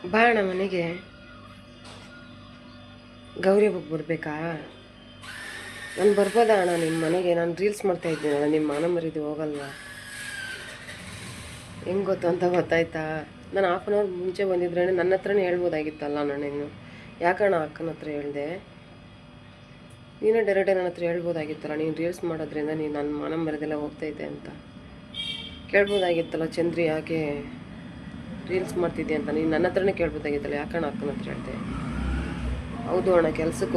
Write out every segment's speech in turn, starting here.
ಬಾ ಅಣ್ಣ ಮನೆಗೆ. ಗೌರಿ ಹಬ್ಬಕ್ಕೆ ಬರಬೇಕಾ? ನಾನು ಬರ್ಬೋದಾ ಅಣ್ಣ ನಿಮ್ಮ ಮನೆಗೆ? ನಾನು ರೀಲ್ಸ್ ಮಾಡ್ತಾ ಇದ್ದೀನಲ್ಲ, ನಿಮ್ಮ ಮಾನ ಮರಿದು ಹೋಗಲ್ವಾ? ಹೆಂಗೆ ಗೊತ್ತು ಅಂತ ಗೊತ್ತಾಯ್ತಾ? ನಾನು ಹಾಫ್ ಆನ್ ಅವರ್ ಮುಂಚೆ ಬಂದಿದ್ರೆ ನನ್ನ ಹತ್ರನೇ ಹೇಳ್ಬೋದಾಗಿತ್ತಲ್ಲ ಅಣ್ಣ ನೀನು. ಯಾಕಣ್ಣ ಅಕ್ಕನ ಹತ್ರ ಹೇಳಿದೆ? ನೀನೇ ಡೈರೆಕ್ಟಾಗಿ ನನ್ನ ಹತ್ರ ಹೇಳ್ಬೋದಾಗಿತ್ತಲ್ಲ, ನೀನು ರೀಲ್ಸ್ ಮಾಡೋದ್ರಿಂದ ನೀನು ನನ್ನ ಮಾನ ಮರಿದೆಲ್ಲ ಹೋಗ್ತೈತೆ ಅಂತ ಕೇಳ್ಬೋದಾಗಿತ್ತಲ್ಲ. ಚಂದ್ರಿ ಯಾಕೆ ರೀಲ್ಸ್ ಮಾಡ್ತಿದ್ದೆ ಅಂತ ನೀನು ನನ್ನ ಹತ್ರನೇ ಕೇಳ್ಬೋದಾಗಿತ್ತಲ್ಲ, ಯಾಕಣ್ಣ ಅಕ್ಕನ ಹತ್ರ ಹೇಳ್ದೆ? ಹೌದು ಅಣ್ಣ, ಕೆಲ್ಸಕ್ಕೆ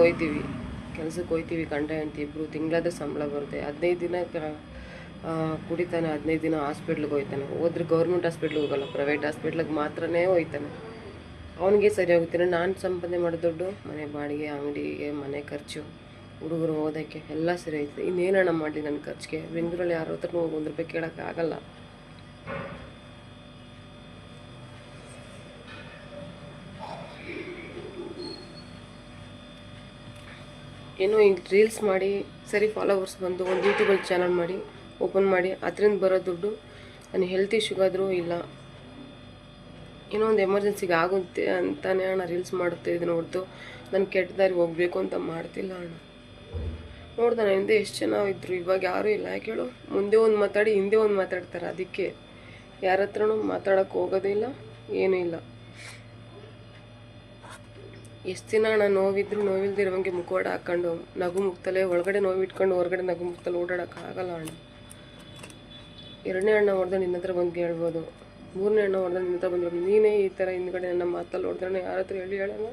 ಹೋಯ್ತೀವಿ ಗಂಡ ಹೆಂಡ್ತಿ ಇಬ್ಬರು. ತಿಂಗಳಾದ ಸಂಬಳ ಬರುತ್ತೆ. 15 ದಿನ ಕುಡಿತಾನೆ, 15 ದಿನ ಹಾಸ್ಪಿಟ್ಲಿಗೆ ಹೋಗ್ತಾನೆ. ಹೋದ್ರೆ ಗೌರ್ಮೆಂಟ್ ಹಾಸ್ಪಿಟ್ಲಿಗೆ ಹೋಗಲ್ಲ, ಪ್ರೈವೇಟ್ ಹಾಸ್ಪಿಟ್ಲಿಗೆ ಮಾತ್ರನೇ ಹೋಗ್ತಾನೆ. ಅವನಿಗೆ ಸರಿ ಹೋಗ್ತಾನೆ. ನಾನು ಸಂಪಾದನೆ ಮಾಡೋ ದುಡ್ಡು ಮನೆ ಬಾಡಿಗೆ, ಅಂಗಡಿಗೆ, ಮನೆ ಖರ್ಚು, ಹುಡುಗರು ಓದೋಕ್ಕೆ ಎಲ್ಲ ಸರಿ ಹೋಯ್ತದೆ. ಇನ್ನೇನಣ್ಣ ಮಾಡಲಿ ನನ್ನ ಖರ್ಚಿಗೆ? ಬೆಂಗಳೂರಲ್ಲಿ ಯಾರ ಹತ್ರನೂ ಹೋಗಿ 1 ರೂಪಾಯಿ ಕೇಳೋಕ್ಕಾಗಲ್ಲ. ಏನೋ ಈಗ ರೀಲ್ಸ್ ಮಾಡಿ ಸರಿ ಫಾಲೋವರ್ಸ್ ಬಂದು ಒಂದು ಯೂಟ್ಯೂಬಲ್ಲಿ ಚಾನಲ್ ಮಾಡಿ ಓಪನ್ ಮಾಡಿ ಅದರಿಂದ ಬರೋ ದುಡ್ಡು ನಾನು ಹೆಲ್ತ್ ಇಶ್ಯೂಗಾದರೂ ಇಲ್ಲ ಏನೋ ಒಂದು ಎಮರ್ಜೆನ್ಸಿಗೆ ಆಗುತ್ತೆ ಅಂತಾನೆ ಅಣ್ಣ ರೀಲ್ಸ್ ಮಾಡುತ್ತೆ ಇದನ್ನು ಹೊರತು ನಾನು ಕೆಟ್ಟ ದಾರಿ ಹೋಗಬೇಕು ಅಂತ ಮಾಡ್ತಿಲ್ಲ ಅಣ್ಣ. ನೋಡ್ದೆ ನನ್ನ ಹಿಂದೆ ಎಷ್ಟು ಜನ ಇದ್ದರು, ಇವಾಗ ಯಾರೂ ಇಲ್ಲ. ಯಾಕೆ ಹೇಳು? ಮುಂದೆ ಒಂದು ಮಾತಾಡಿ ಹಿಂದೆ ಒಂದು ಮಾತಾಡ್ತಾರೆ. ಅದಕ್ಕೆ ಯಾರ ಹತ್ರನೂ ಮಾತಾಡೋಕ್ಕೆ ಹೋಗೋದೇ ಇಲ್ಲ, ಏನೂ ಇಲ್ಲ. ಎಷ್ಟು ದಿನ ಅಣ್ಣ ನೋವಿದ್ರು ನೋವಿಲ್ದಿರೋಂಗೆ ಮುಖವಾಡ ಹಾಕ್ಕೊಂಡು ನಗು ಮುಕ್ತಲೇ ಒಳಗಡೆ ನೋವು ಇಟ್ಕೊಂಡು ಹೊರಗಡೆ ನಗು ಮುಕ್ತಲೆ ಓಡಾಡೋಕ್ಕಾಗಲ್ಲ ಅಣ್ಣ. 2ನೇ ಅಣ್ಣ ಹೊಡೆದ ನಿನ್ನ ಹತ್ರ ಬಂದು ಹೇಳ್ಬೋದು, 3ನೇ ಅಣ್ಣ ಹೊಡೆದ ನಿನ್ನ ಹತ್ರ ಬಂದು ನೀನೇ ಈ ಥರ ಹಿಂದ್ಗಡೆ ನನ್ನ ಮಾತಲ್ಲಿ ಹೊಡೆದ್ರೆ ಯಾರ ಹತ್ರ ಹೇಳೋಣ?